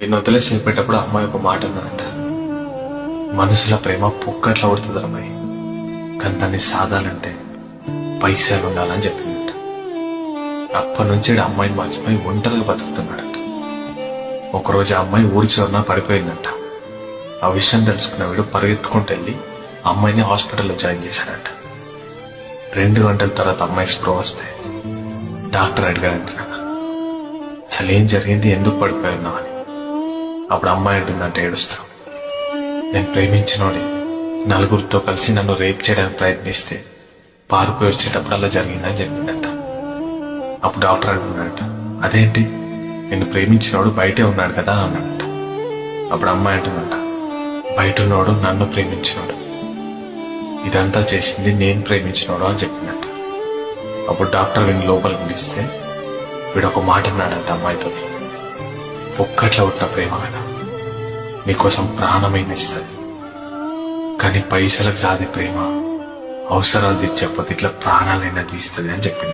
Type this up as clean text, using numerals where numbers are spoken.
నిన్ను వదిలేసి వెళ్ళిపోయేటప్పుడు అమ్మాయి ఒక మాట అన్నదంట. మనుషుల ప్రేమ పొక్కట్లా ఉడుతుంది అమ్మాయి, కానీ దాన్ని సాధాలంటే పైసలు ఉండాలని చెప్పిందంట. అప్పటి నుంచి అమ్మాయిని మర్చిపోయి ఒంటరిగా బతుకుతున్నాడంట. ఒకరోజు ఆ అమ్మాయి ఊరి చివరన పడిపోయిందంట. ఆ విషయం తెలుసుకున్న వీడు పరిగెత్తుకుంటూ వెళ్ళి అమ్మాయిని హాస్పిటల్లో జాయిన్ చేశాడంట. 2 గంటల తర్వాత అమ్మాయి స్ప్రో వస్తే డాక్టర్ అడిగాడంట, అసలు ఏం జరిగింది, ఎందుకు పడిపోయినావు అని. అప్పుడు అమ్మాయి అంటుందంటే ఏడుస్తూ, నేను ప్రేమించినోడి నలుగురితో కలిసి నన్ను రేప్ చేయడానికి ప్రయత్నిస్తే పారిపోయి వచ్చేటప్పుడు అలా జరిగిందని చెప్పిందంట. అప్పుడు డాక్టర్ అంటున్నాడంట, అదేంటి, నిన్ను ప్రేమించినోడు బయటే ఉన్నాడు కదా అని అన్నాడంట. అప్పుడు అమ్మాయి అంటుందంట, బయట ఉన్నోడు నన్ను ప్రేమించినోడు, ఇదంతా చేసింది నేను ప్రేమించినోడు అని చెప్పిందంట. అప్పుడు డాక్టర్ వీడిని లోపలికి పిలిస్తే వీడు ఒక మాట అన్నాడంట అమ్మాయితో, ఒక్కట్లో ఉన్న ప్రేమ కదా, నీకోసం ప్రాణమైన ఇస్తుంది, కానీ పైసలకు సాదే ప్రేమ అవసరాలు తీర్చకపోతే ఇట్లా ప్రాణాలైనా తీస్తుంది అని చెప్పింది.